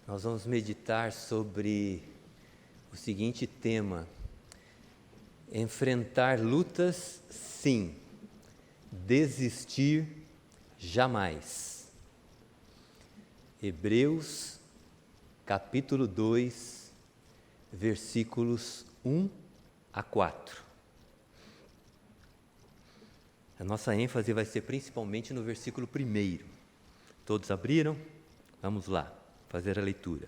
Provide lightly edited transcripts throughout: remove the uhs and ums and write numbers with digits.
Nós vamos meditar sobre o seguinte tema: enfrentar lutas, sim, desistir, jamais. Hebreus, capítulo 2, versículos 1 a 4. A nossa ênfase vai ser principalmente no versículo 1. Todos abriram? Vamos lá, fazer a leitura.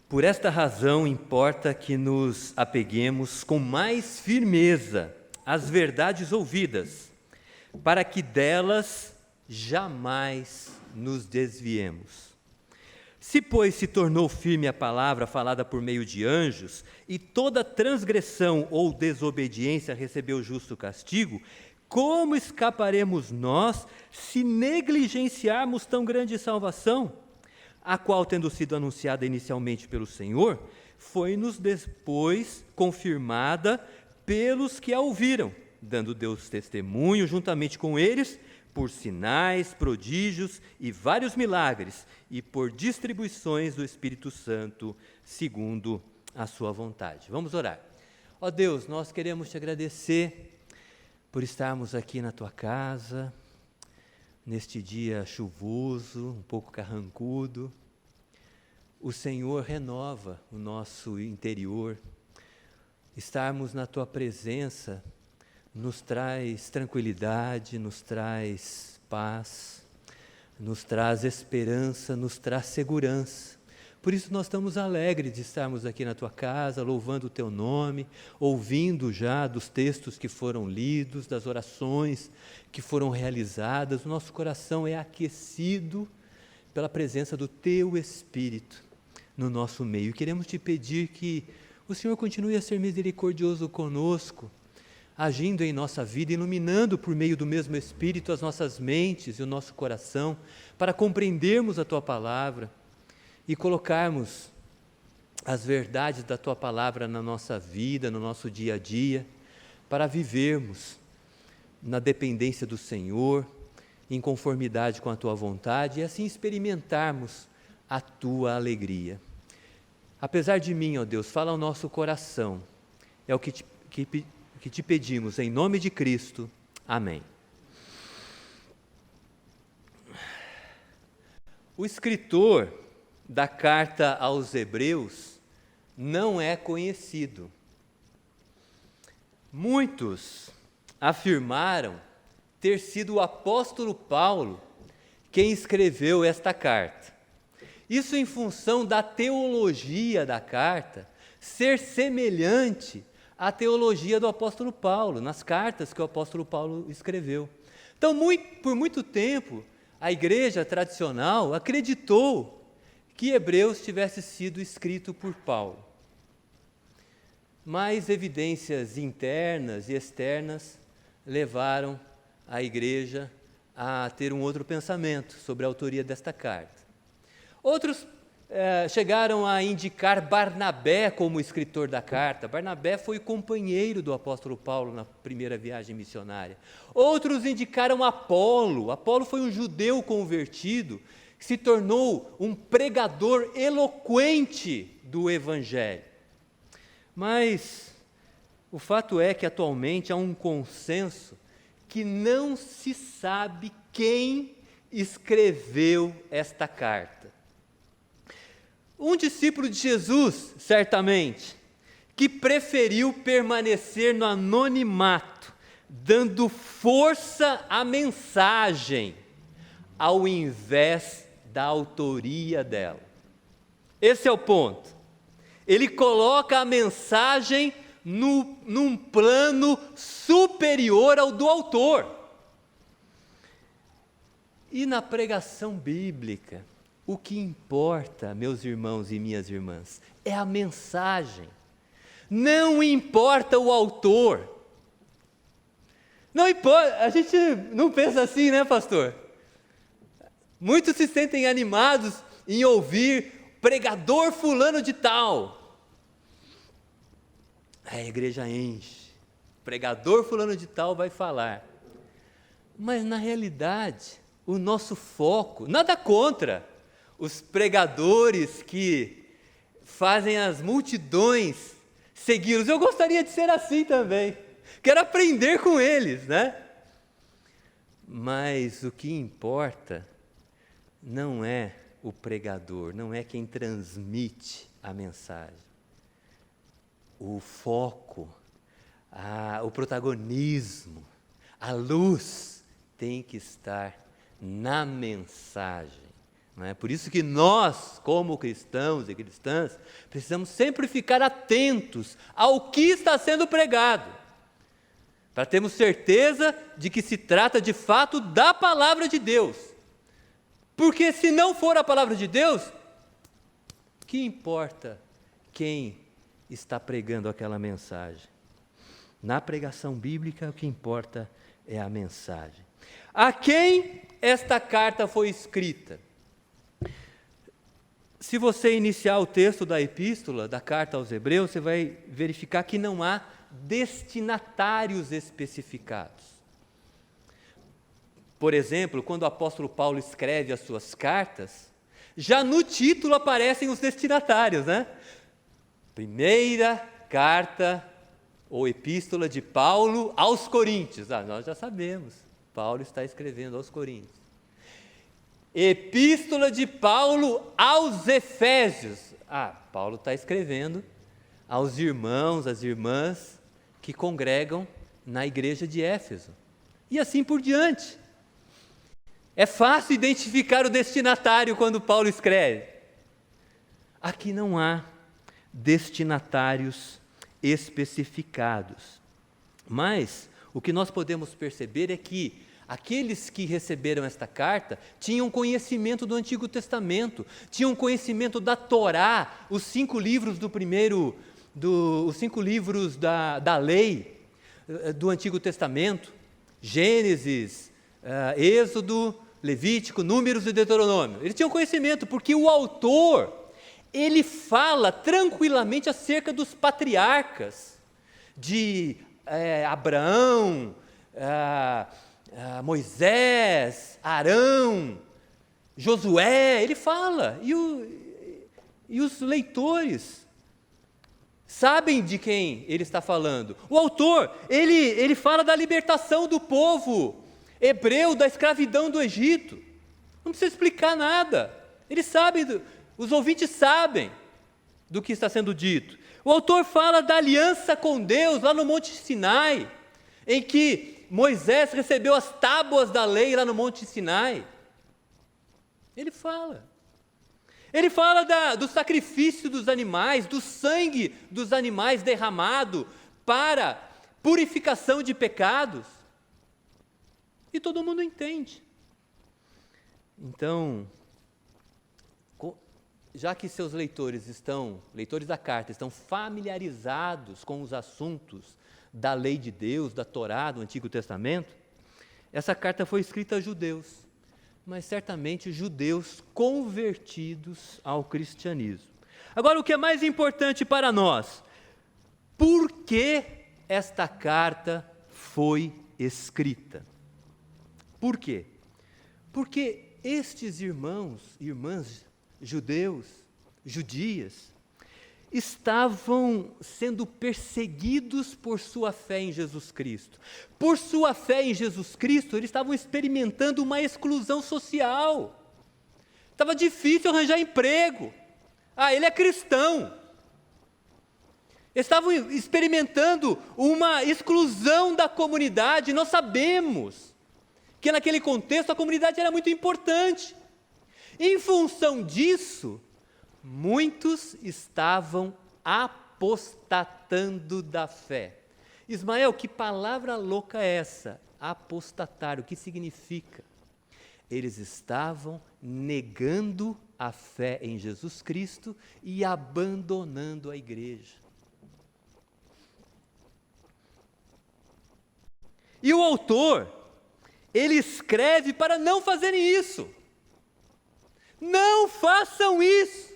Por esta razão importa que nos apeguemos com mais firmeza às verdades ouvidas, para que delas jamais nos desviemos. Se, pois, se tornou firme a palavra falada por meio de anjos, e toda transgressão ou desobediência recebeu justo castigo, como escaparemos nós se negligenciarmos tão grande salvação, a qual, tendo sido anunciada inicialmente pelo Senhor, foi-nos depois confirmada pelos que a ouviram, dando Deus testemunho juntamente com eles, por sinais, prodígios e vários milagres, e por distribuições do Espírito Santo, segundo a sua vontade. Vamos orar. Ó Deus, nós queremos te agradecer por estarmos aqui na tua casa, neste dia chuvoso, um pouco carrancudo. O Senhor renova o nosso interior. Estarmos na tua presença nos traz tranquilidade, nos traz paz, nos traz esperança, nos traz segurança. Por isso nós estamos alegres de estarmos aqui na tua casa, louvando o teu nome, ouvindo já dos textos que foram lidos, das orações que foram realizadas. O nosso coração é aquecido pela presença do teu Espírito no nosso meio. Queremos te pedir que o Senhor continue a ser misericordioso conosco, agindo em nossa vida, iluminando por meio do mesmo Espírito as nossas mentes e o nosso coração, para compreendermos a tua palavra e colocarmos as verdades da tua palavra na nossa vida, no nosso dia a dia, para vivermos na dependência do Senhor, em conformidade com a tua vontade, e assim experimentarmos a tua alegria. Apesar de mim, ó Deus, fala ao nosso coração, é o que te pedimos, em nome de Cristo. Amém. O escritor da carta aos Hebreus não é conhecido. Muitos afirmaram ter sido o apóstolo Paulo quem escreveu esta carta. Isso em função da teologia da carta ser semelhante à teologia do apóstolo Paulo, nas cartas que o apóstolo Paulo escreveu. Então, por muito tempo, a igreja tradicional acreditou que Hebreus tivesse sido escrito por Paulo. Mas evidências internas e externas levaram a igreja a ter um outro pensamento sobre a autoria desta carta. Outros chegaram a indicar Barnabé como escritor da carta. Barnabé foi companheiro do apóstolo Paulo na primeira viagem missionária. Outros indicaram Apolo. Apolo foi um judeu convertido que se tornou um pregador eloquente do Evangelho. Mas o fato é que atualmente há um consenso que não se sabe quem escreveu esta carta. Um discípulo de Jesus, certamente, que preferiu permanecer no anonimato, dando força à mensagem, ao invés da autoria dela. Esse é o ponto. Ele coloca a mensagem num plano superior ao do autor. E na pregação bíblica, o que importa, meus irmãos e minhas irmãs, é a mensagem. Não importa o autor. Não importa, a gente não pensa assim, né, pastor? Muitos se sentem animados em ouvir pregador fulano de tal. A igreja enche. Pregador fulano de tal vai falar. Mas na realidade, o nosso foco, nada contra os pregadores que fazem as multidões segui-los. Eu gostaria de ser assim também. Quero aprender com eles, né? Mas o que importa não é o pregador, não é quem transmite a mensagem. O foco, o protagonismo, a luz tem que estar na mensagem. Não é? Por isso que nós, como cristãos e cristãs, precisamos sempre ficar atentos ao que está sendo pregado, para termos certeza de que se trata de fato da palavra de Deus. Porque se não for a palavra de Deus, que importa quem está pregando aquela mensagem? Na pregação bíblica, o que importa é a mensagem. A quem esta carta foi escrita? Se você iniciar o texto da epístola, da carta aos Hebreus, você vai verificar que não há destinatários especificados. Por exemplo, quando o apóstolo Paulo escreve as suas cartas, já no título aparecem os destinatários, né? Primeira carta ou epístola de Paulo aos Coríntios. Nós já sabemos, Paulo está escrevendo aos Coríntios. Epístola de Paulo aos Efésios. Paulo está escrevendo aos irmãos, às irmãs que congregam na igreja de Éfeso. E assim por diante. É fácil identificar o destinatário quando Paulo escreve. Aqui não há destinatários especificados. Mas o que nós podemos perceber é que aqueles que receberam esta carta tinham conhecimento do Antigo Testamento, tinham conhecimento da Torá, os 5 livros os 5 livros da lei do Antigo Testamento, Gênesis, Êxodo, Levítico, Números e Deuteronômio. Eles tinham conhecimento, porque o autor, ele fala tranquilamente acerca dos patriarcas, de Abraão, Moisés, Arão, Josué, ele fala, e os leitores sabem de quem ele está falando. O autor, ele fala da libertação do povo hebreu da escravidão do Egito. Não precisa explicar nada. Eles sabem, os ouvintes sabem do que está sendo dito. O autor fala da aliança com Deus lá no Monte Sinai, em que Moisés recebeu as tábuas da lei lá no Monte Sinai. Ele fala do sacrifício dos animais, do sangue dos animais derramado para purificação de pecados. E todo mundo entende. Então, já que seus leitores da carta, estão familiarizados com os assuntos da lei de Deus, da Torá, do Antigo Testamento, essa carta foi escrita a judeus, mas certamente judeus convertidos ao cristianismo. Agora, o que é mais importante para nós? Por que esta carta foi escrita? Por quê? Porque estes irmãos e irmãs judeus, judias, estavam sendo perseguidos por sua fé em Jesus Cristo. Por sua fé em Jesus Cristo, eles estavam experimentando uma exclusão social. Estava difícil arranjar emprego. Ele é cristão. Eles estavam experimentando uma exclusão da comunidade. Nós sabemos que naquele contexto a comunidade era muito importante. Em função disso, muitos estavam apostatando da fé. Ismael, que palavra louca é essa? Apostatar, o que significa? Eles estavam negando a fé em Jesus Cristo e abandonando a igreja. E o autor, ele escreve para não fazerem isso. Não façam isso.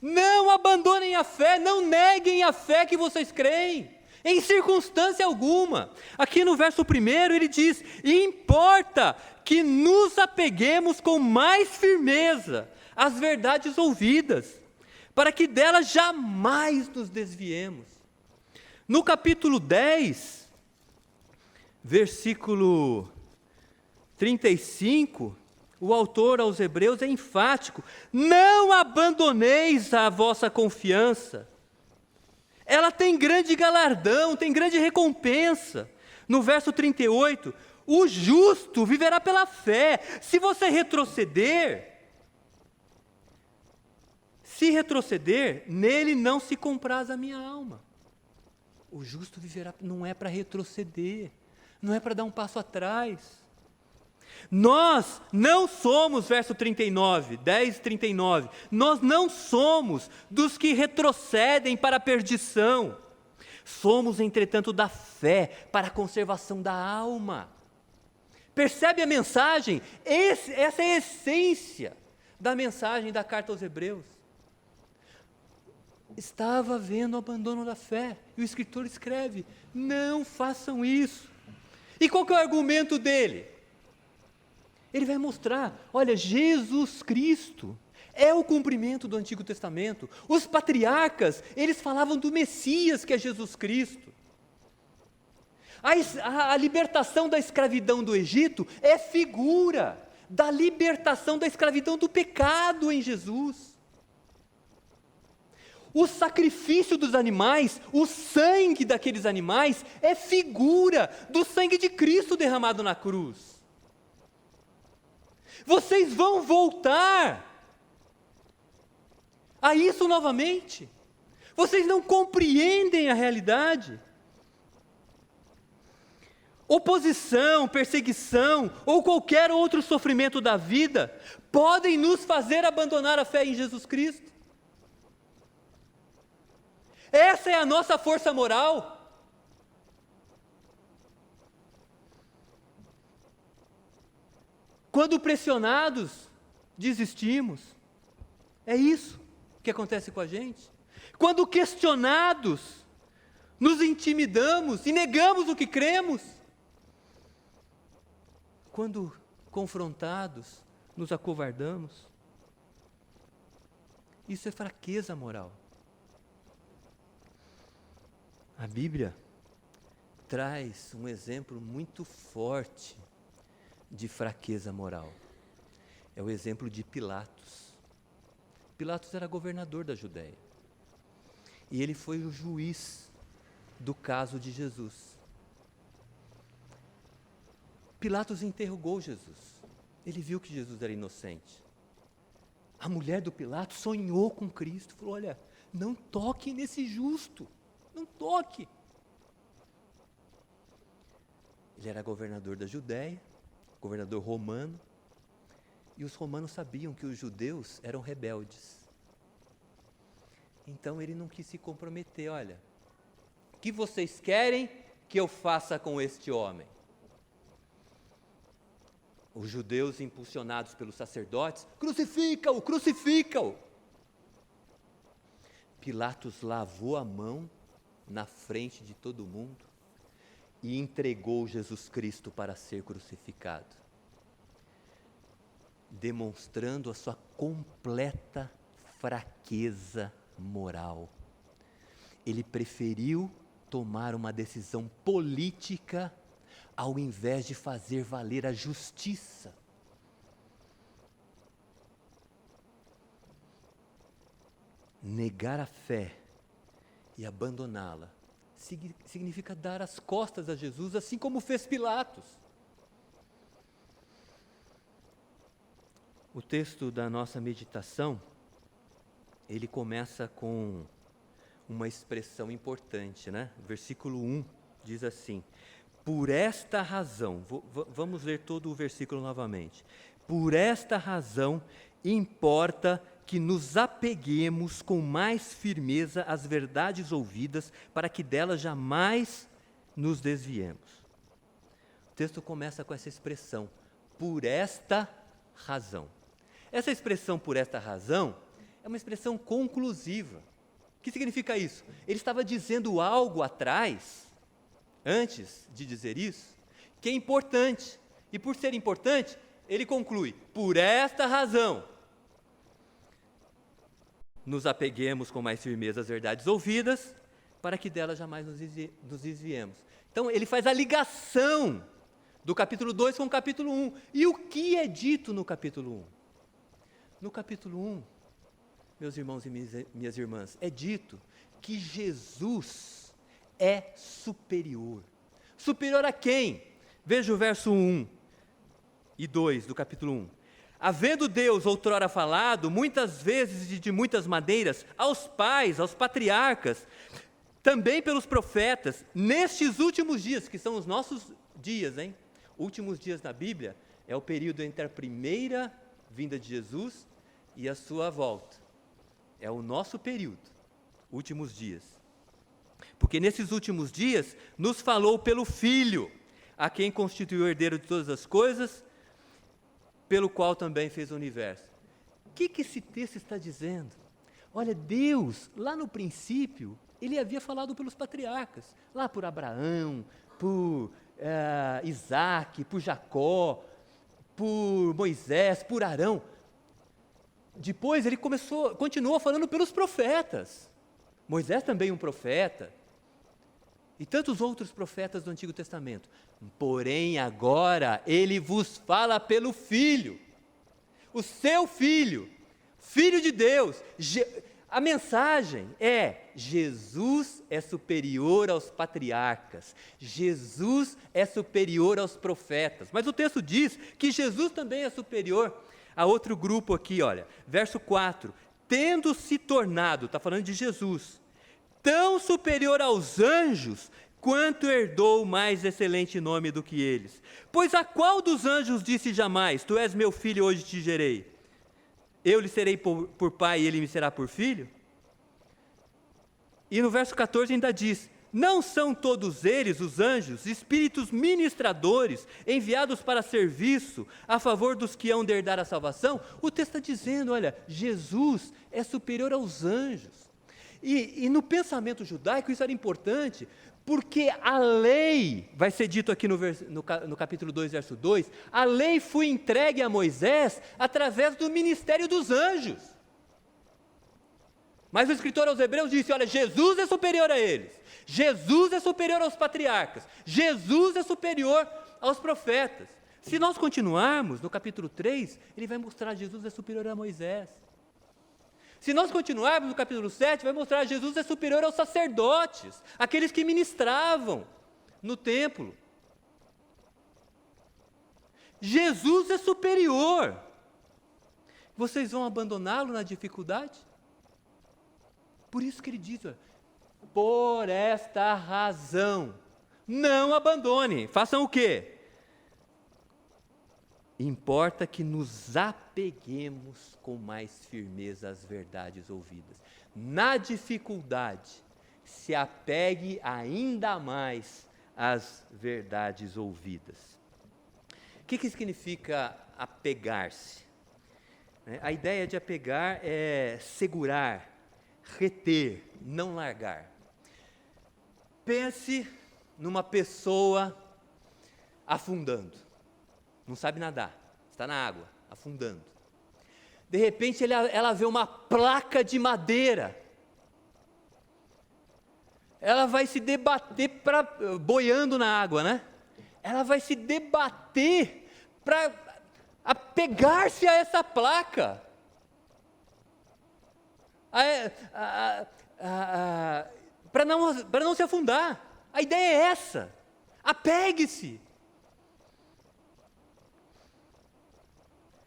Não abandonem a fé, não neguem a fé que vocês creem, em circunstância alguma. Aqui no verso 1 ele diz: importa que nos apeguemos com mais firmeza as verdades ouvidas, para que delas jamais nos desviemos. No capítulo 10, versículo 35, o autor aos Hebreus é enfático: não abandoneis a vossa confiança. Ela tem grande galardão, tem grande recompensa. No verso 38, o justo viverá pela fé. Se você retroceder, nele não se compraz a minha alma. O justo viverá, não é para retroceder, não é para dar um passo atrás. Nós não somos, verso 39, 10, 39, nós não somos dos que retrocedem para a perdição. Somos, entretanto, da fé para a conservação da alma. Percebe a mensagem? Essa é a essência da mensagem da carta aos Hebreus. Estava havendo o abandono da fé, e o escritor escreve: não façam isso. E qual que é o argumento dele? Ele vai mostrar: olha, Jesus Cristo é o cumprimento do Antigo Testamento. Os patriarcas, eles falavam do Messias, que é Jesus Cristo. A libertação da escravidão do Egito é figura da libertação da escravidão do pecado em Jesus. O sacrifício dos animais, o sangue daqueles animais, é figura do sangue de Cristo derramado na cruz. Vocês vão voltar a isso novamente. Vocês não compreendem a realidade. Oposição, perseguição ou qualquer outro sofrimento da vida podem nos fazer abandonar a fé em Jesus Cristo. Essa é a nossa força moral. Quando pressionados, desistimos. É isso que acontece com a gente. Quando questionados, nos intimidamos e negamos o que cremos. Quando confrontados, nos acovardamos. Isso é fraqueza moral. A Bíblia traz um exemplo muito forte de fraqueza moral. É o exemplo de Pilatos. Pilatos era governador da Judéia. E ele foi o juiz do caso de Jesus. Pilatos interrogou Jesus. Ele viu que Jesus era inocente. A mulher do Pilatos sonhou com Cristo. Falou: olha, não toque nesse justo. Não toque. Ele era governador da Judéia, governador romano, e os romanos sabiam que os judeus eram rebeldes. Então ele não quis se comprometer. Olha, o que vocês querem que eu faça com este homem? Os judeus, impulsionados pelos sacerdotes: crucifica-o, crucifica-o. Pilatos lavou a mão na frente de todo mundo e entregou Jesus Cristo para ser crucificado, demonstrando a sua completa fraqueza moral. Ele preferiu tomar uma decisão política ao invés de fazer valer a justiça. Negar a fé e abandoná-la significa dar as costas a Jesus, assim como fez Pilatos. O texto da nossa meditação, ele começa com uma expressão importante, né? Versículo 1 diz assim: por esta razão, vamos ler todo o versículo novamente. Por esta razão importa que nos apeguemos com mais firmeza às verdades ouvidas, para que delas jamais nos desviemos. O texto começa com essa expressão: por esta razão. Essa expressão, por esta razão, é uma expressão conclusiva. O que significa isso? Ele estava dizendo algo atrás, antes de dizer isso, que é importante. E por ser importante, ele conclui: por esta razão. nos apeguemos com mais firmeza às verdades ouvidas, para que delas jamais nos desviemos. Então, ele faz a ligação do capítulo 2 com o capítulo 1. E o que é dito no capítulo 1? No capítulo 1, meus irmãos e minhas irmãs, é dito que Jesus é superior. Superior a quem? Veja o verso 1 e 2 do capítulo 1. Havendo Deus outrora falado, muitas vezes e de muitas maneiras, aos pais, aos patriarcas, também pelos profetas, nestes últimos dias, que são os nossos dias, hein? Últimos dias na Bíblia é o período entre a primeira vinda de Jesus e a sua volta. É o nosso período, últimos dias. Porque nesses últimos dias nos falou pelo Filho, a quem constituiu o herdeiro de todas as coisas, pelo qual também fez o universo. O que esse texto está dizendo? Olha, Deus, lá no princípio, ele havia falado pelos patriarcas, lá por Abraão, por Isaac, por Jacó, por Moisés, por Arão. Depois ele continuou falando pelos profetas. Moisés também um profeta. E tantos outros profetas do Antigo Testamento. Porém, agora, ele vos fala pelo Filho. O seu Filho, Filho de Deus. A mensagem é: Jesus é superior aos patriarcas. Jesus é superior aos profetas. Mas o texto diz que Jesus também é superior a outro grupo aqui, olha. Verso 4. Tendo se tornado, está falando de Jesus, tão superior aos anjos, quanto herdou mais excelente nome do que eles. Pois a qual dos anjos disse jamais: tu és meu filho, hoje te gerei? Eu lhe serei por pai e ele me será por filho? E no verso 14 ainda diz: não são todos eles, os anjos, espíritos ministradores, enviados para serviço a favor dos que hão de herdar a salvação? O texto está dizendo, olha, Jesus é superior aos anjos. E no pensamento judaico isso era importante, porque a lei, vai ser dito aqui no capítulo 2, verso 2, a lei foi entregue a Moisés através do ministério dos anjos. Mas o escritor aos Hebreus disse, olha, Jesus é superior a eles, Jesus é superior aos patriarcas, Jesus é superior aos profetas. Se nós continuarmos no capítulo 3, ele vai mostrar que Jesus é superior a Moisés. Se nós continuarmos no capítulo 7, vai mostrar que Jesus é superior aos sacerdotes, aqueles que ministravam no templo. Jesus é superior. Vocês vão abandoná-lo na dificuldade? Por isso que ele diz, por esta razão, não abandone. Façam o quê? Importa que nos apeguemos com mais firmeza às verdades ouvidas. Na dificuldade, se apegue ainda mais às verdades ouvidas. O que significa apegar-se? A ideia de apegar é segurar, reter, não largar. Pense numa pessoa afundando. Não sabe nadar, está na água, afundando. De repente ela vê uma placa de madeira. Ela vai se debater boiando na água, né? Ela vai se debater para apegar-se a essa placa. Para não se afundar. A ideia é essa. Apegue-se.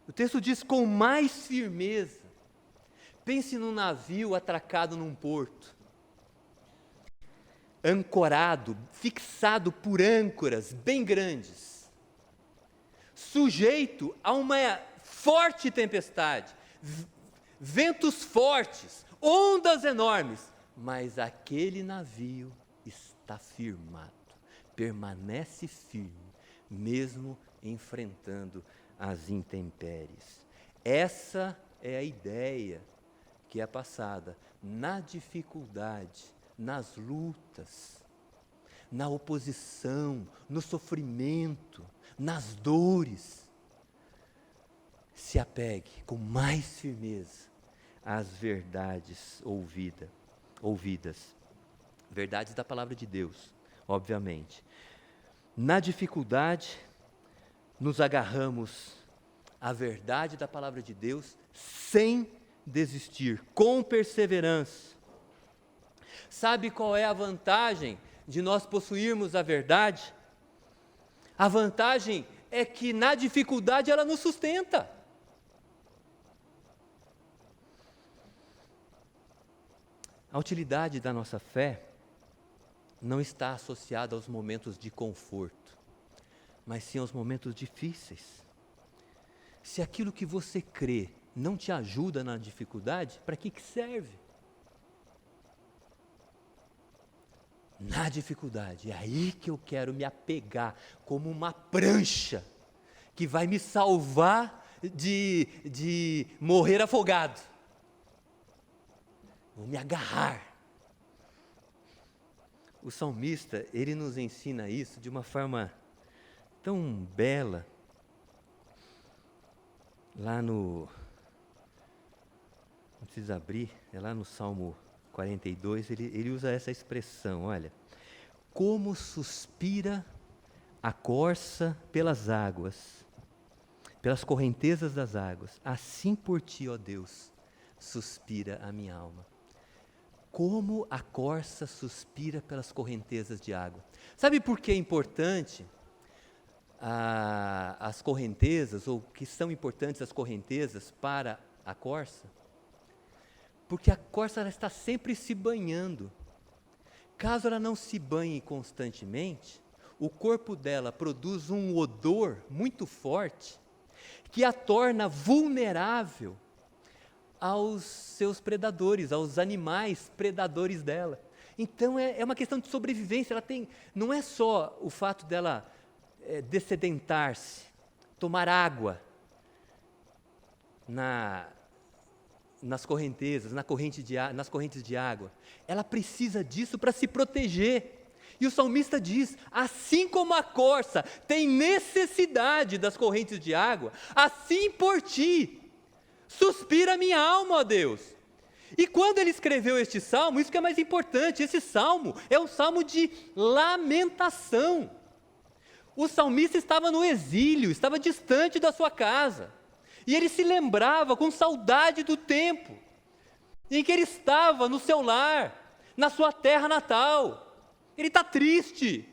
O texto diz com mais firmeza. Pense num navio atracado num porto, ancorado, fixado por âncoras bem grandes, sujeito a uma forte tempestade, ventos fortes, ondas enormes, mas aquele navio está firmado, permanece firme, mesmo enfrentando as intempéries. Essa é a ideia que é passada na dificuldade, nas lutas, na oposição, no sofrimento, nas dores. Se apegue com mais firmeza as verdades ouvidas. Verdades da palavra de Deus, obviamente. Na dificuldade, nos agarramos à verdade da palavra de Deus sem desistir, com perseverança. Sabe qual é a vantagem de nós possuirmos a verdade? A vantagem é que na dificuldade ela nos sustenta. A utilidade da nossa fé não está associada aos momentos de conforto, mas sim aos momentos difíceis. Se aquilo que você crê não te ajuda na dificuldade, para que serve? Na dificuldade, é aí que eu quero me apegar como uma prancha que vai me salvar de morrer afogado. Vou me agarrar. O salmista, ele nos ensina isso de uma forma tão bela. Lá não precisa abrir, é lá no Salmo 42, ele usa essa expressão, olha. Como suspira a corça pelas águas, pelas correntezas das águas, assim por ti, ó Deus, suspira a minha alma. Como a corça suspira pelas correntezas de água. Sabe por que é importante as correntezas, ou que são importantes as correntezas para a corça? Porque a corça ela está sempre se banhando. Caso ela não se banhe constantemente, o corpo dela produz um odor muito forte que a torna vulnerável aos seus predadores, aos animais predadores dela. Então é uma questão de sobrevivência. Não é só o fato dela dessedentar-se, tomar água nas correntezas, nas correntes de água. Ela precisa disso para se proteger. E o salmista diz, assim como a corça tem necessidade das correntes de água, assim por ti suspira minha alma, ó Deus. E quando ele escreveu este salmo, isso que é mais importante, esse salmo é um salmo de lamentação. O salmista estava no exílio, estava distante da sua casa. E ele se lembrava com saudade do tempo em que ele estava no seu lar, na sua terra natal. Ele está triste.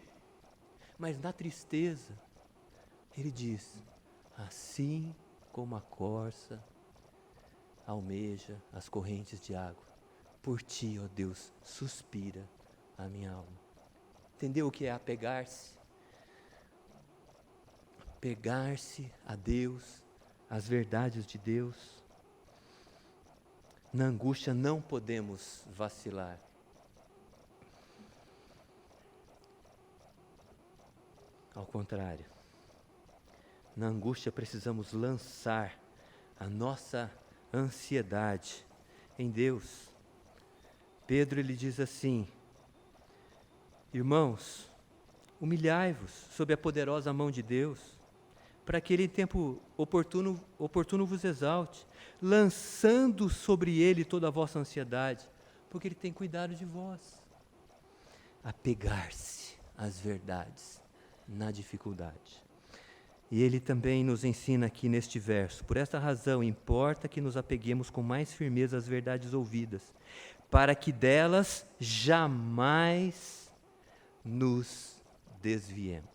Mas na tristeza, ele diz, assim como a corça almeja as correntes de água, por ti, ó Deus, suspira a minha alma. Entendeu o que é apegar-se? Apegar-se a Deus, às verdades de Deus. Na angústia não podemos vacilar. Ao contrário, na angústia precisamos lançar a nossa ansiedade em Deus. Pedro ele diz assim, irmãos, humilhai-vos sob a poderosa mão de Deus, para que ele em tempo oportuno vos exalte, lançando sobre ele toda a vossa ansiedade, porque ele tem cuidado de vós. Apegar-se às verdades na dificuldade. E ele também nos ensina aqui neste verso, por esta razão importa que nos apeguemos com mais firmeza às verdades ouvidas, para que delas jamais nos desviemos.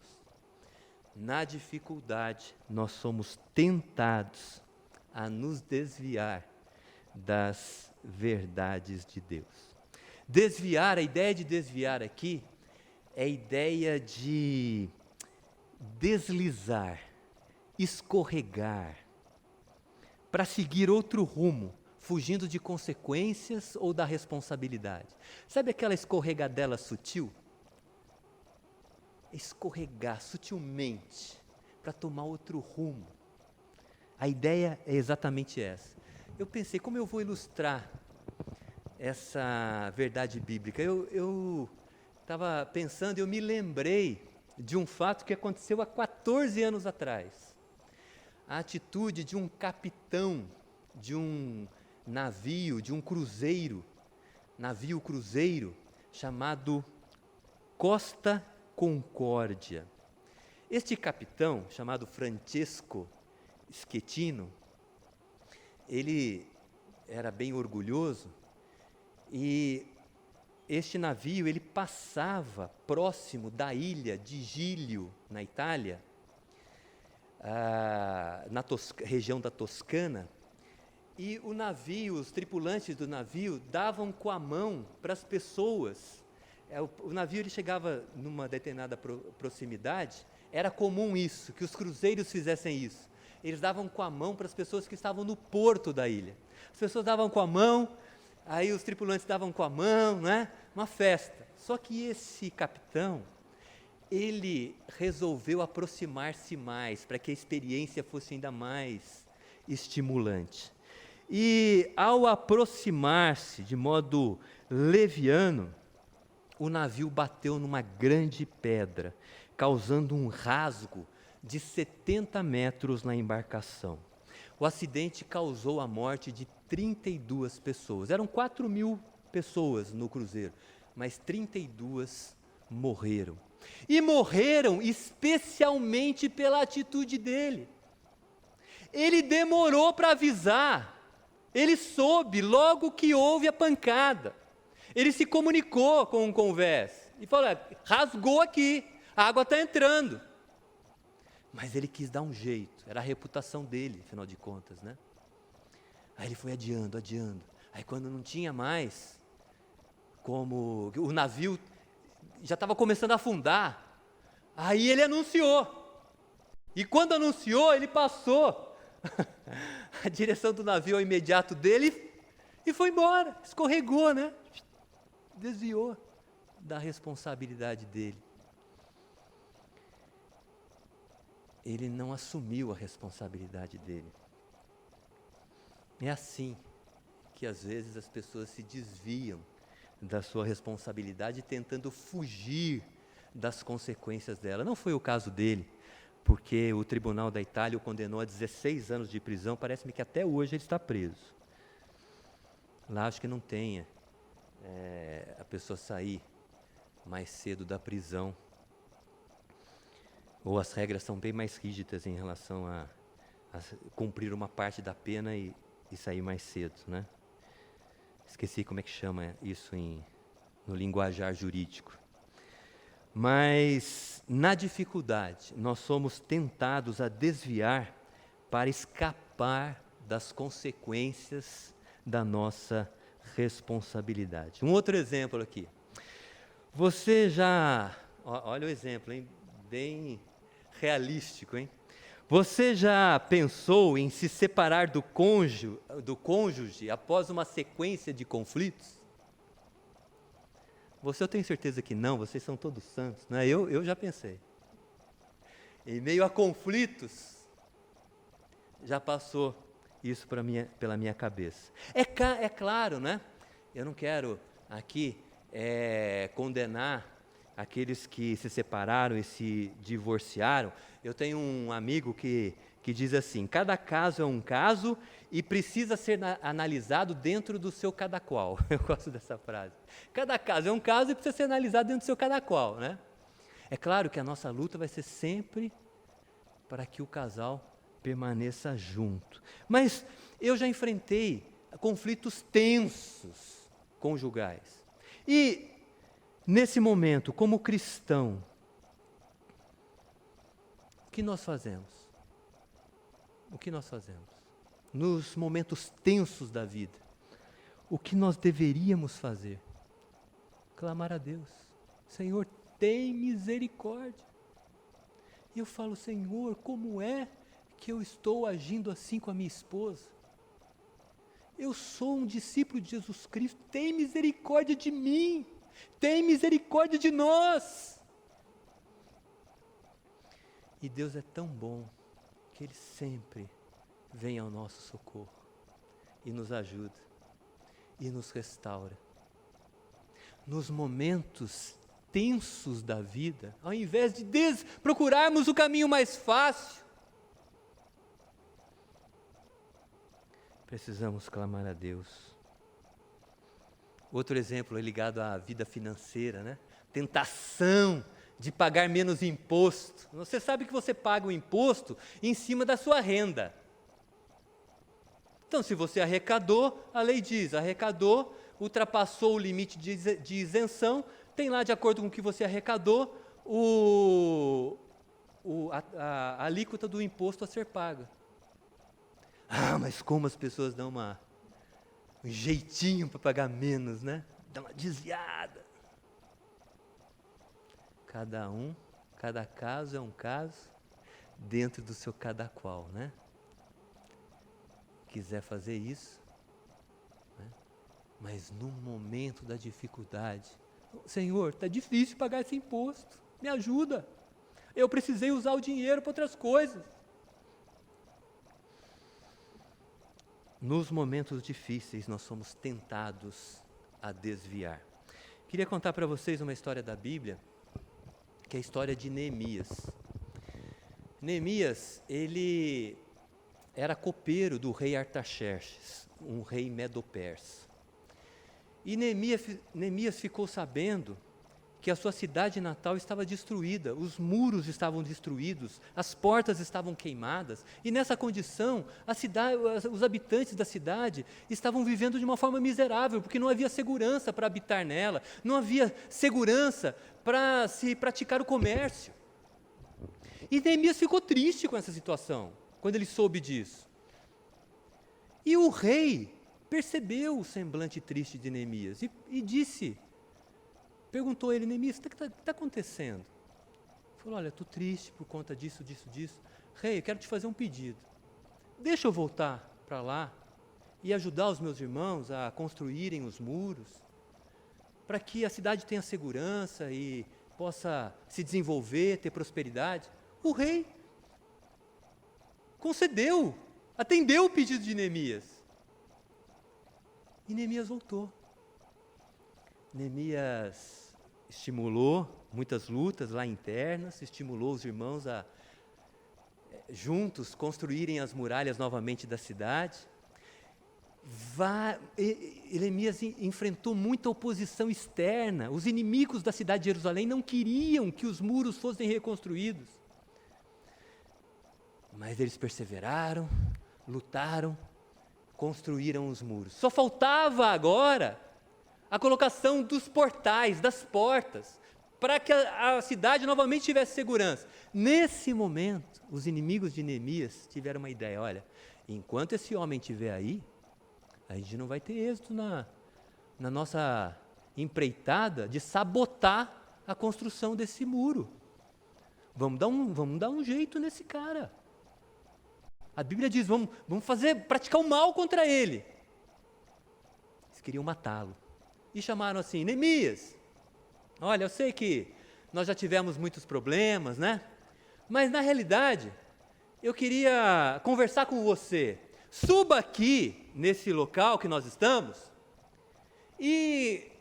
Na dificuldade, nós somos tentados a nos desviar das verdades de Deus. Desviar, a ideia de desviar aqui, é a ideia de deslizar, escorregar, para seguir outro rumo, fugindo de consequências ou da responsabilidade. Sabe aquela escorregadela sutil? Escorregar sutilmente, para tomar outro rumo. A ideia é exatamente essa. Eu pensei, como eu vou ilustrar essa verdade bíblica? Eu estava pensando, eu me lembrei de um fato que aconteceu há 14 anos atrás. A atitude de um capitão de um navio, de um cruzeiro, navio-cruzeiro, chamado Costa Concórdia. Este capitão, chamado Francesco Schettino, ele era bem orgulhoso e este navio ele passava próximo da ilha de Gílio, na Itália, na região da Toscana, e o navio, os tripulantes do navio davam com a mão para as pessoas. O navio ele chegava numa determinada proximidade, era comum isso, que os cruzeiros fizessem isso. Eles davam com a mão para as pessoas que estavam no porto da ilha. As pessoas davam com a mão, aí os tripulantes davam com a mão, né? Uma festa. Só que esse capitão, ele resolveu aproximar-se mais, para que a experiência fosse ainda mais estimulante. E ao aproximar-se de modo leviano, o navio bateu numa grande pedra, causando um rasgo de 70 metros na embarcação. O acidente causou a morte de 32 pessoas. Eram 4.000 pessoas no cruzeiro, mas 32 morreram. E morreram especialmente pela atitude dele. Ele demorou para avisar. Ele soube logo que houve a pancada. Ele se comunicou com o convés e falou: rasgou aqui, a água está entrando. Mas ele quis dar um jeito, era a reputação dele, afinal de contas, né? Aí ele foi adiando. Aí quando não tinha mais, como o navio já estava começando a afundar, aí ele anunciou. E quando anunciou, ele passou a direção do navio ao imediato dele e foi embora, escorregou, né? Desviou da responsabilidade dele. Ele não assumiu a responsabilidade dele. É assim que às vezes as pessoas se desviam da sua responsabilidade tentando fugir das consequências dela. Não foi o caso dele, porque o tribunal da Itália o condenou a 16 anos de prisão, parece-me que até hoje ele está preso. Lá acho que não tenha a pessoa sair mais cedo da prisão, ou as regras são bem mais rígidas em relação a cumprir uma parte da pena e sair mais cedo, né? Esqueci como é que chama isso no linguajar jurídico. Mas, na dificuldade, nós somos tentados a desviar para escapar das consequências da nossa responsabilidade. Um outro exemplo aqui. Você já... Olha o exemplo, hein? Bem realístico, hein? Você já pensou em se separar do cônjuge após uma sequência de conflitos? Eu tenho certeza que não, vocês são todos santos, né? Eu já pensei. Em meio a conflitos, já passou isso pela minha cabeça. É claro, né? Eu não quero aqui condenar aqueles que se separaram e se divorciaram. Eu tenho um amigo que diz assim: cada caso é um caso e precisa ser analisado dentro do seu cada qual. Eu gosto dessa frase. Cada caso é um caso e precisa ser analisado dentro do seu cada qual, né? É claro que a nossa luta vai ser sempre para que o casal permaneça junto. Mas eu já enfrentei conflitos tensos conjugais. E nesse momento, como cristão, o que nós fazemos? O que nós fazemos? Nos momentos tensos da vida, o que nós deveríamos fazer? Clamar a Deus: Senhor, tem misericórdia. E eu falo: Senhor, como é que eu estou agindo assim com a minha esposa? Eu sou um discípulo de Jesus Cristo, tem misericórdia de mim. Tem misericórdia de nós. E Deus é tão bom que Ele sempre vem ao nosso socorro e nos ajuda e nos restaura. Nos momentos tensos da vida, ao invés de procurarmos o caminho mais fácil, Precisamos clamar a Deus. Outro exemplo é ligado à vida financeira, né? Tentação de pagar menos imposto. Você sabe que você paga o imposto em cima da sua renda. Então, se você arrecadou, a lei diz, arrecadou, ultrapassou o limite de isenção, tem lá, de acordo com o que você arrecadou, a alíquota do imposto a ser paga. Ah, mas como as pessoas dão um jeitinho para pagar menos, né? Dá uma desviada. Cada caso é um caso, dentro do seu cada qual, né? Quiser fazer isso, né? Mas no momento da dificuldade, Senhor, está difícil pagar esse imposto, me ajuda. Eu precisei usar o dinheiro para outras coisas. Nos momentos difíceis, nós somos tentados a desviar. Queria contar para vocês uma história da Bíblia, que é a história de Neemias. Neemias, ele era copeiro do rei Artaxerxes, um rei medo-persa. E Neemias ficou sabendo que a sua cidade natal estava destruída, os muros estavam destruídos, as portas estavam queimadas, e nessa condição, os habitantes da cidade estavam vivendo de uma forma miserável, porque não havia segurança para habitar nela, não havia segurança para se praticar o comércio. E Neemias ficou triste com essa situação, quando ele soube disso. E o rei percebeu o semblante triste de Neemias e perguntou a ele: Neemias, o que está acontecendo? Ele falou: olha, estou triste por conta disso. Rei, eu quero te fazer um pedido. Deixa eu voltar para lá e ajudar os meus irmãos a construírem os muros, para que a cidade tenha segurança e possa se desenvolver, ter prosperidade. O rei concedeu, atendeu o pedido de Neemias. E Neemias voltou. Neemias estimulou muitas lutas lá internas, estimulou os irmãos a juntos construírem as muralhas novamente da cidade. Neemias enfrentou muita oposição externa. Os inimigos da cidade de Jerusalém não queriam que os muros fossem reconstruídos. Mas eles perseveraram, lutaram, construíram os muros. Só faltava agora a colocação dos portais, das portas, para que a cidade novamente tivesse segurança. Nesse momento, os inimigos de Neemias tiveram uma ideia: olha, enquanto esse homem estiver aí, a gente não vai ter êxito na nossa empreitada de sabotar a construção desse muro. Vamos dar um jeito nesse cara. A Bíblia diz, vamos praticar o mal contra ele. Eles queriam matá-lo. E chamaram assim: Neemias, olha, eu sei que nós já tivemos muitos problemas, né? Mas na realidade, eu queria conversar com você. Suba aqui, nesse local que nós estamos, e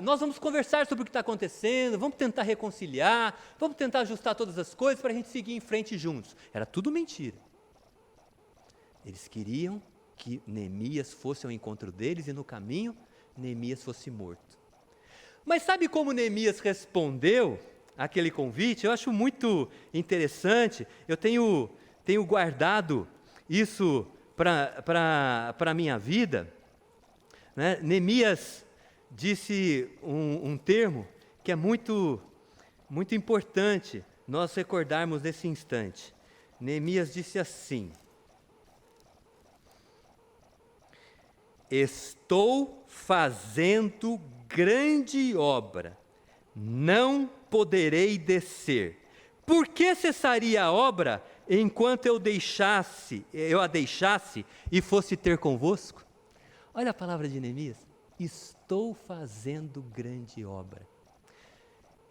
nós vamos conversar sobre o que está acontecendo, vamos tentar reconciliar, vamos tentar ajustar todas as coisas para a gente seguir em frente juntos. Era tudo mentira. Eles queriam que Neemias fosse ao encontro deles e no caminho Neemias fosse morto. Mas sabe como Neemias respondeu àquele convite? Eu acho muito interessante. Eu tenho guardado isso para a minha vida, né? Neemias disse um termo que é muito, muito importante nós recordarmos nesse instante. Neemias disse assim: estou fazendo grande obra, não poderei descer. Por que cessaria a obra enquanto eu a deixasse e fosse ter convosco? Olha a palavra de Neemias: estou fazendo grande obra.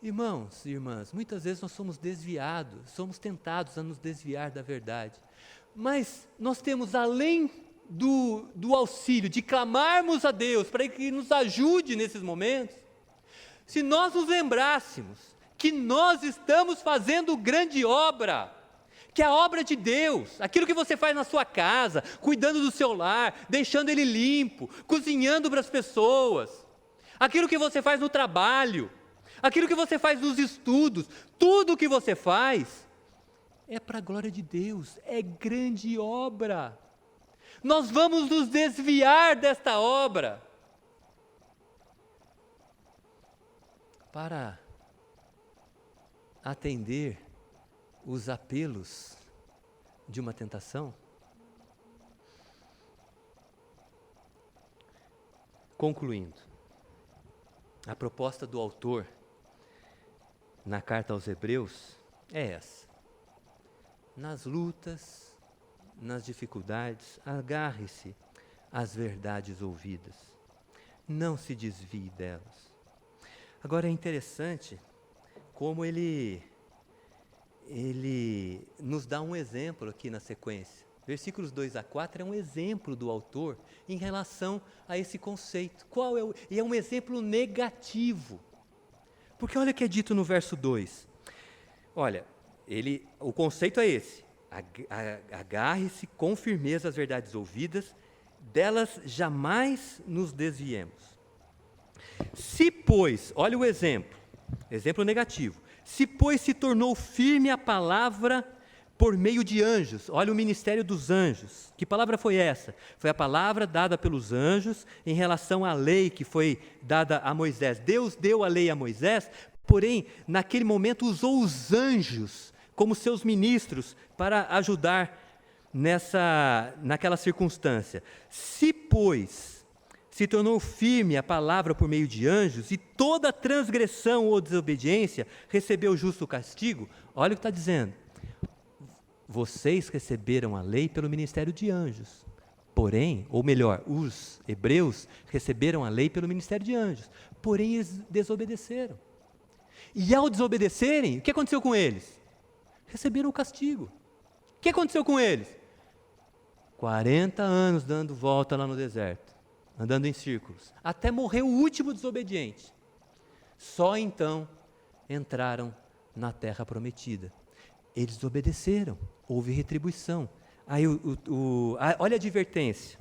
Irmãos e irmãs, muitas vezes nós somos desviados, somos tentados a nos desviar da verdade. Mas nós temos, além do auxílio, de clamarmos a Deus para que nos ajude nesses momentos, se nós nos lembrássemos que nós estamos fazendo grande obra, que é a obra de Deus, aquilo que você faz na sua casa, cuidando do seu lar, deixando ele limpo, cozinhando para as pessoas, aquilo que você faz no trabalho, aquilo que você faz nos estudos, tudo o que você faz é para a glória de Deus, é grande obra. Nós vamos nos desviar desta obra para atender os apelos de uma tentação? Concluindo, a proposta do autor na carta aos Hebreus é essa: nas lutas, nas dificuldades, agarre-se às verdades ouvidas, não se desvie delas. Agora é interessante como ele nos dá um exemplo aqui na sequência. Versículos 2 a 4 é um exemplo do autor em relação a esse conceito. E é um exemplo negativo. Porque olha o que é dito no verso 2. Olha, o conceito é esse: agarre-se com firmeza às verdades ouvidas, delas jamais nos desviemos. Se, pois, olha o exemplo negativo, se, pois, se tornou firme a palavra por meio de anjos, olha o ministério dos anjos, que palavra foi essa? Foi a palavra dada pelos anjos em relação à lei que foi dada a Moisés. Deus deu a lei a Moisés, porém, naquele momento usou os anjos como seus ministros para ajudar naquela circunstância. Se, pois, se tornou firme a palavra por meio de anjos, e toda transgressão ou desobediência recebeu justo castigo, olha o que está dizendo. Vocês receberam a lei pelo ministério de anjos. Porém, ou melhor, os hebreus receberam a lei pelo ministério de anjos. Porém, eles desobedeceram. E ao desobedecerem, o que aconteceu com eles? Receberam o castigo. O que aconteceu com eles? 40 anos dando volta lá no deserto, andando em círculos, até morrer o último desobediente. Só então entraram na terra prometida. Eles obedeceram, houve retribuição. Aí olha a advertência.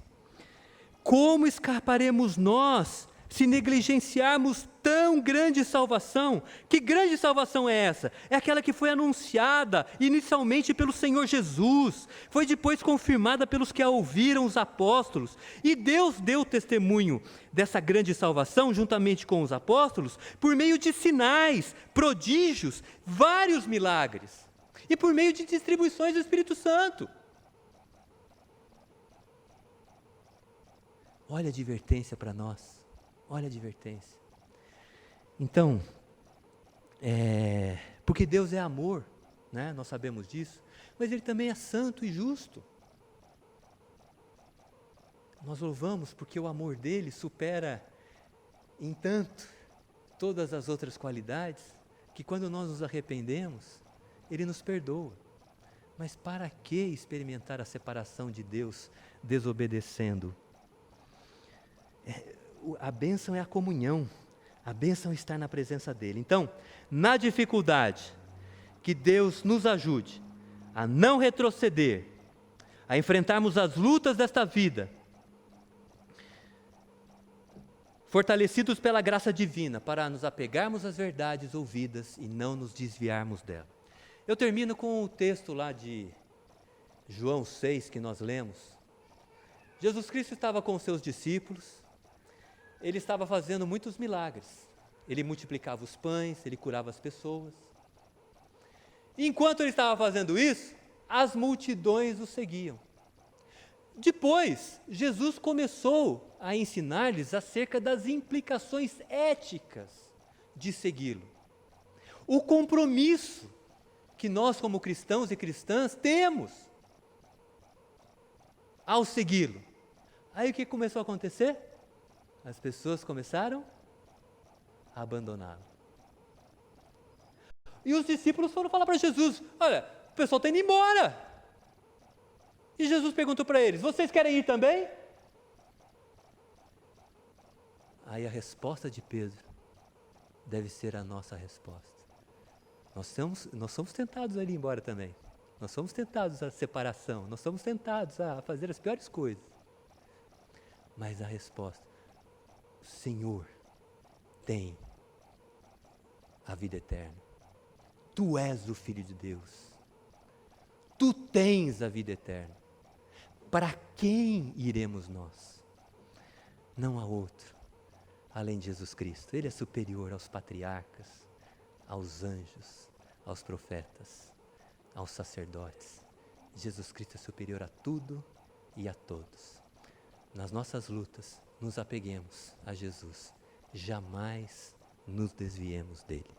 Como escaparemos nós se negligenciarmos tão grande salvação? Que grande salvação é essa? É aquela que foi anunciada inicialmente pelo Senhor Jesus, foi depois confirmada pelos que a ouviram, os apóstolos, e Deus deu testemunho dessa grande salvação, juntamente com os apóstolos, por meio de sinais, prodígios, vários milagres, e por meio de distribuições do Espírito Santo. Olha a advertência para nós. Olha a advertência. Então, porque Deus é amor, né? Nós sabemos disso, mas Ele também é santo e justo. Nós louvamos porque o amor dEle supera em tanto todas as outras qualidades, que quando nós nos arrependemos, Ele nos perdoa. Mas para que experimentar a separação de Deus desobedecendo? A bênção é a comunhão, a bênção é estar na presença dEle. Então, na dificuldade, que Deus nos ajude a não retroceder, a enfrentarmos as lutas desta vida, fortalecidos pela graça divina, para nos apegarmos às verdades ouvidas e não nos desviarmos dela. Eu termino com o texto lá de João 6 que nós lemos. Jesus Cristo estava com os seus discípulos, Ele estava fazendo muitos milagres. Ele multiplicava os pães, Ele curava as pessoas. Enquanto Ele estava fazendo isso, as multidões o seguiam. Depois, Jesus começou a ensinar-lhes acerca das implicações éticas de segui-lo. O compromisso que nós, como cristãos e cristãs, temos ao segui-lo. Aí o que começou a acontecer? As pessoas começaram a abandoná-lo. E os discípulos foram falar para Jesus: olha, o pessoal está indo embora. E Jesus perguntou para eles: vocês querem ir também? Aí a resposta de Pedro deve ser a nossa resposta. Nós somos tentados a ir embora também. Nós somos tentados à separação, nós somos tentados a fazer as piores coisas. Mas a resposta, o Senhor tem a vida eterna. Tu és o Filho de Deus. Tu tens a vida eterna. Para quem iremos nós? Não há outro, além de Jesus Cristo. Ele é superior aos patriarcas, aos anjos, aos profetas, aos sacerdotes. Jesus Cristo é superior a tudo e a todos. Nas nossas lutas, nos apeguemos a Jesus. Jamais nos desviemos dele.